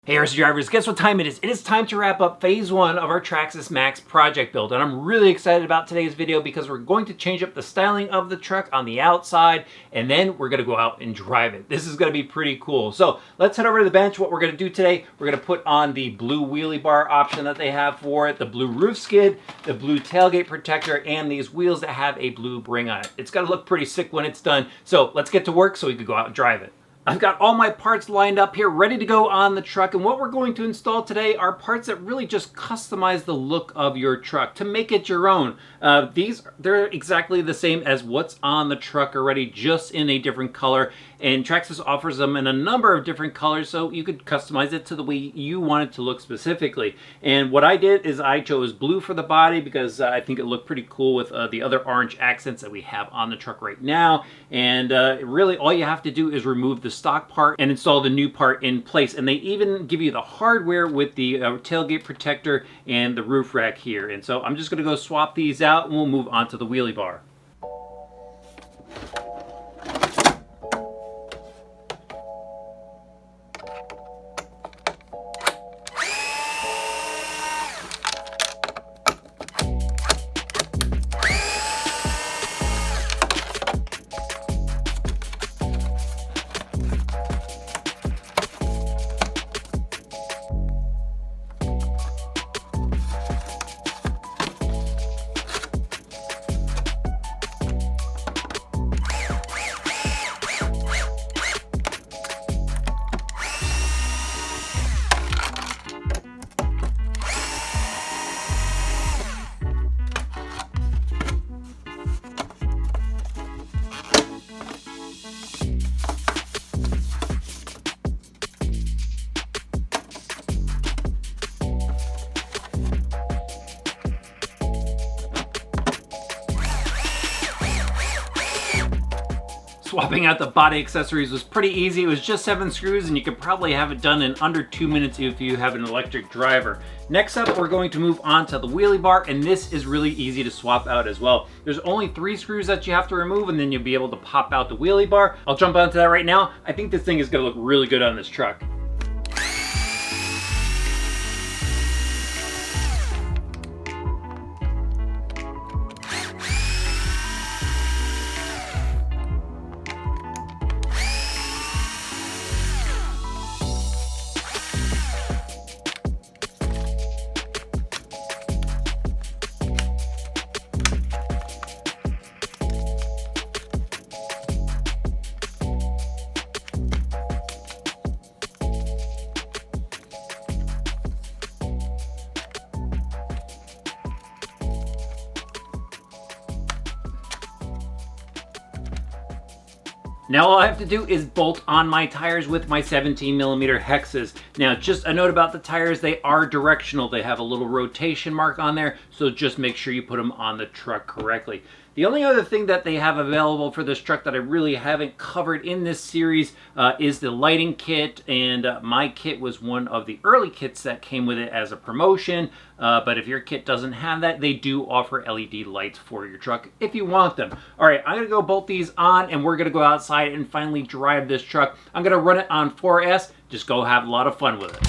Hey RC drivers, guess what time it is? It is time to wrap up phase one of our Traxxas Maxx project build, and I'm really excited about today's video because we're going to change up the styling of the truck on the outside, and then we're going to go out and drive it. This is going to be pretty cool. So let's head over to the bench. What we're going to do today, we're going to put on the blue wheelie bar option that they have for it, the blue roof skid, the blue tailgate protector, and these wheels that have a blue ring on it. It's going to look pretty sick when it's done. So let's get to work so we can go out and drive it. I've got all my parts lined up here, ready to go on the truck, and what we're going to install today are parts that really just customize the look of your truck to make it your own. They're exactly the same as what's on the truck already, just in a different color, and Traxxas offers them in a number of different colors, so you could customize it to the way you want it to look specifically. And what I did is I chose blue for the body because I think it looked pretty cool with the other orange accents that we have on the truck right now, and really all you have to do is remove the stock part and install the new part in place. And they even give you the hardware with the tailgate protector and the roof rack here. And so I'm just going to go swap these out and we'll move on to the wheelie bar. Swapping out the body accessories was pretty easy. It was just 7 screws and you could probably have it done in under 2 minutes if you have an electric driver. Next up, we're going to move on to the wheelie bar, and this is really easy to swap out as well. There's only 3 screws that you have to remove and then you'll be able to pop out the wheelie bar. I'll jump onto that right now. I think this thing is gonna look really good on this truck. Now all I have to do is bolt on my tires with my 17mm hexes. Now just a note about the tires, they are directional. They have a little rotation mark on there, so just make sure you put them on the truck correctly. The only other thing that they have available for this truck that I really haven't covered in this series is the lighting kit, and my kit was one of the early kits that came with it as a promotion, but if your kit doesn't have that, they do offer LED lights for your truck if you want them. Alright, I'm going to go bolt these on and we're going to go outside and finally drive this truck. I'm going to run it on 4S, just go have a lot of fun with it.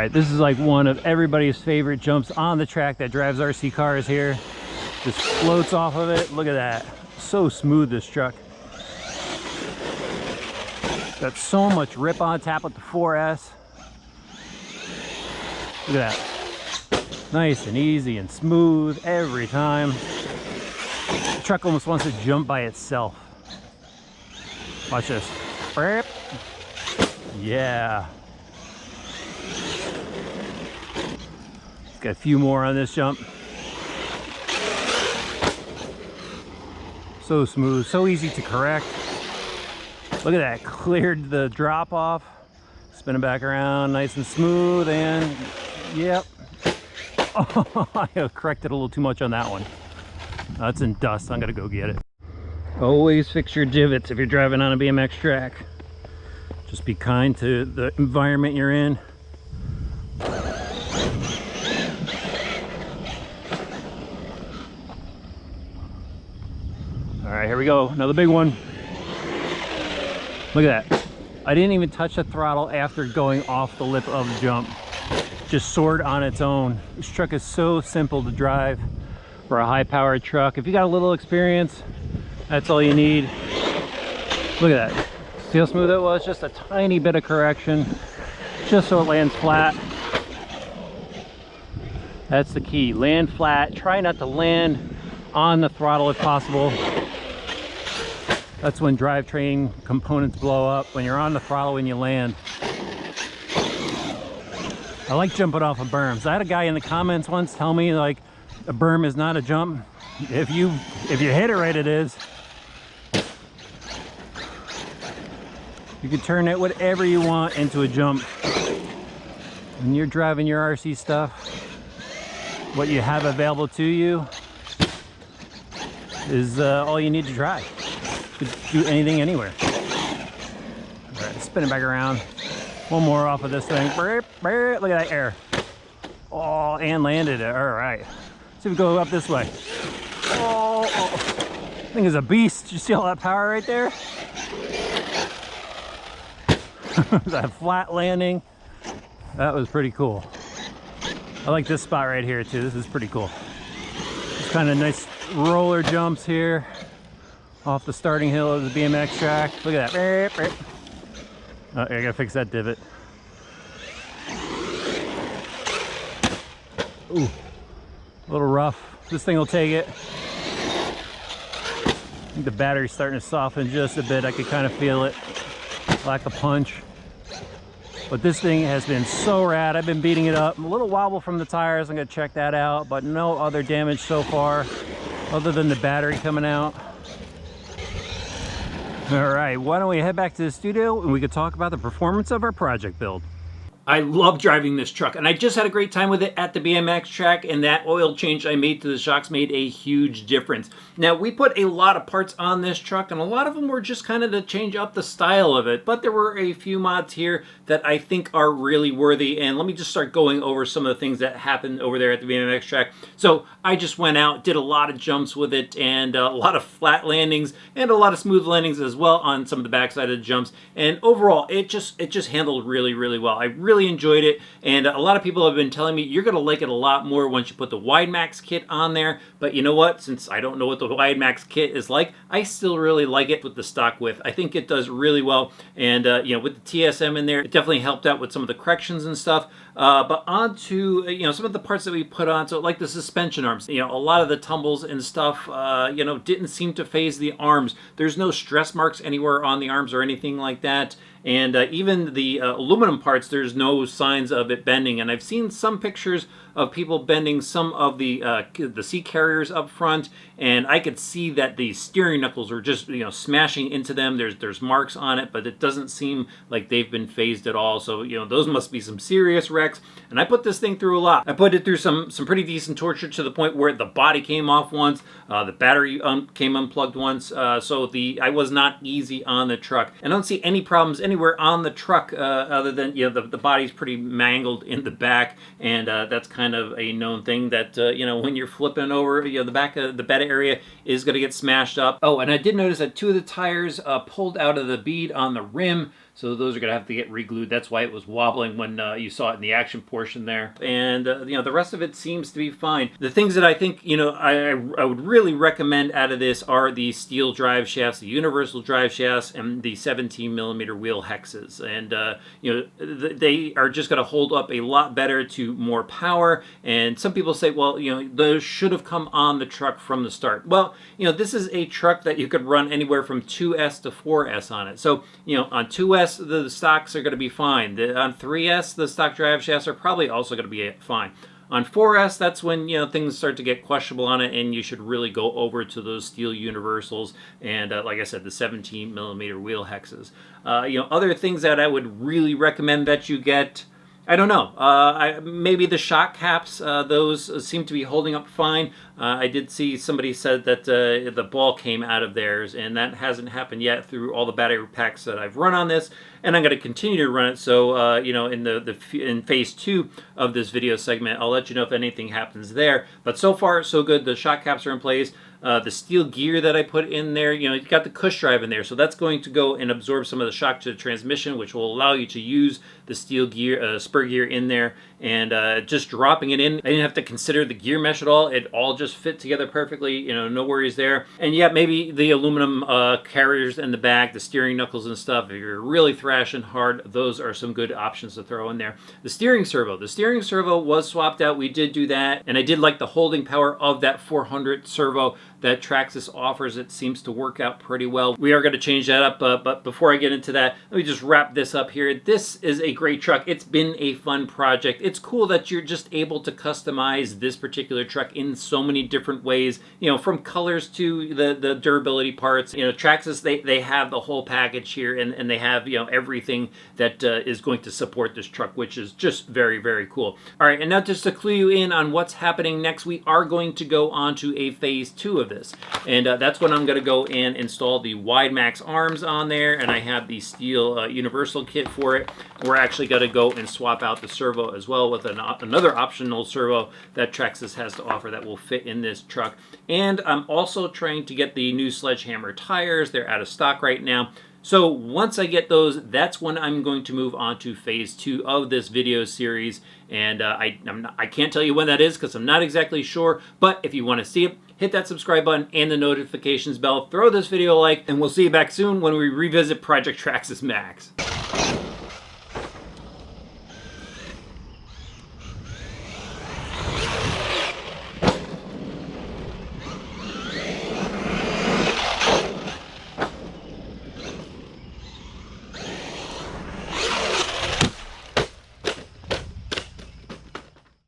right, this is like one of everybody's favorite jumps on the track that drives RC cars here. Just floats off of it. Look at that. So smooth, this truck. Got so much rip on tap with the 4S. Look at that. Nice and easy and smooth every time. The truck almost wants to jump by itself. Watch this. Yeah. Got a few more on this jump. So smooth, so easy to correct. Look at that, cleared the drop off. Spin it back around, nice and smooth, and yep. Oh, I corrected a little too much on that one. That's in dust, I'm gonna go get it. Always fix your divots if you're driving on a BMX track. Just be kind to the environment you're in. All right, here we go, another big one. Look at that. I didn't even touch the throttle after going off the lip of the jump. Just soared on its own. This truck is so simple to drive for a high-powered truck. If you got a little experience, that's all you need. Look at that. See how smooth it was? Just a tiny bit of correction, just so it lands flat. That's the key. Land flat. Try not to land on the throttle if possible. That's when drivetrain components blow up, when you're on the throttle when you land. I like jumping off of berms. I had a guy in the comments once tell me like a berm is not a jump. If you hit it right, it is. You can turn it whatever you want into a jump. When you're driving your RC stuff, what you have available to you is all you need to try. You could do anything anywhere. All right, spin it back around. One more off of this thing. Look at that air. Oh, and landed it. All right. See if we go up this way. Oh, thing is a beast. Did you see all that power right there? That flat landing. That was pretty cool. I like this spot right here too. This is pretty cool. It's kind of nice roller jumps here off the starting hill of the BMX track. Look at that. Oh, I gotta fix that divot. Ooh, a little rough. This thing will take it. I think the battery's starting to soften just a bit. I could kind of feel it. Lack of punch. But this thing has been so rad. I've been beating it up. A little wobble from the tires. I'm gonna check that out, but no other damage so far other than the battery coming out. All right, why don't we head back to the studio and we could talk about the performance of our project build. I love driving this truck, and I just had a great time with it at the BMX track, and that oil change I made to the shocks made a huge difference. Now, we put a lot of parts on this truck, and a lot of them were just kind of to change up the style of it, but there were a few mods here that I think are really worthy, and let me just start going over some of the things that happened over there at the BMX track. So I just went out, did a lot of jumps with it, and a lot of flat landings, and a lot of smooth landings as well on some of the backside of the jumps, and overall, it just handled really, really well. I really enjoyed it, and a lot of people have been telling me you're going to like it a lot more once you put the Wide Max kit on there, but you know what, since I don't know what the Wide Max kit is like, I still really like it with the stock width. I think it does really well, and you know, with the TSM in there, it definitely helped out with some of the corrections and stuff. But on to, you know, some of the parts that we put on, so like the suspension arms, you know, a lot of the tumbles and stuff, you know, didn't seem to phase the arms. There's no stress marks anywhere on the arms or anything like that. And even the aluminum parts, there's no signs of it bending. And I've seen some pictures of people bending some of the seat carriers up front, and I could see that the steering knuckles were just, you know, smashing into them. There's marks on it, but it doesn't seem like they've been phased at all. So, you know, those must be some serious wrecks. And I put this thing through a lot. I put it through some pretty decent torture to the point where the body came off once, the battery came unplugged once. So I was not easy on the truck. I don't see any problems anywhere on the truck other than, you know, the body's pretty mangled in the back, and that's kind of a known thing that, you know, when you're flipping over, you know, the back of the bed area is going to get smashed up. Oh, and I did notice that two of the tires pulled out of the bead on the rim. So those are going to have to get re-glued. That's why it was wobbling when you saw it in the action portion there. And, the rest of it seems to be fine. The things that I think, I would really recommend out of this are the steel drive shafts, the universal drive shafts, and the 17mm wheel hexes. And, they are just going to hold up a lot better to more power. And some people say, well, those should have come on the truck from the start. Well, this is a truck that you could run anywhere from 2S to 4S on it. So, on 2S, the stocks are going to be fine. On 3S, the stock drive shafts are probably also going to be fine. On 4S, that's when things start to get questionable on it, and you should really go over to those steel universals and, like I said, the 17mm wheel hexes. Other things that I would really recommend that you get, I don't know. Maybe the shock caps, those seem to be holding up fine. I did see somebody said that the ball came out of theirs, and that hasn't happened yet through all the battery packs that I've run on this, and I'm going to continue to run it. So, in phase 2 of this video segment, I'll let you know if anything happens there. But so far, so good. The shock caps are in place. The steel gear that I put in there, you got the cush drive in there, so that's going to go and absorb some of the shock to the transmission, which will allow you to use the steel gear, spur gear in there, and just dropping it in. I didn't have to consider the gear mesh at all. It all just fit together perfectly, no worries there. And yeah, maybe the aluminum carriers in the back, the steering knuckles and stuff, if you're really thrashing hard, those are some good options to throw in there. The steering servo was swapped out. We did do that, and I did like the holding power of that 400 servo that Traxxas offers. It seems to work out pretty well. We are going to change that up, but before I get into that, let me just wrap this up here. This is a great truck. It's been a fun project. It's cool that you're just able to customize this particular truck in so many different ways, from colors to the durability parts. Traxxas, they have the whole package here, and they have, everything that is going to support this truck, which is just very, very cool. All right, and now just to clue you in on what's happening next, we are going to go on to a phase 2 of this. And that's when I'm going to go and install the Wide Max arms on there, and I have the steel universal kit for it. We're actually going to go and swap out the servo as well with another optional servo that Traxxas has to offer that will fit in this truck. And I'm also trying to get the new Sledgehammer tires. They're out of stock right now. So once I get those, that's when I'm going to move on to phase 2 of this video series. And I can't tell you when that is because I'm not exactly sure. But if you want to see it, hit that subscribe button and the notifications bell. Throw this video a like, and we'll see you back soon when we revisit Project Traxxas Maxx.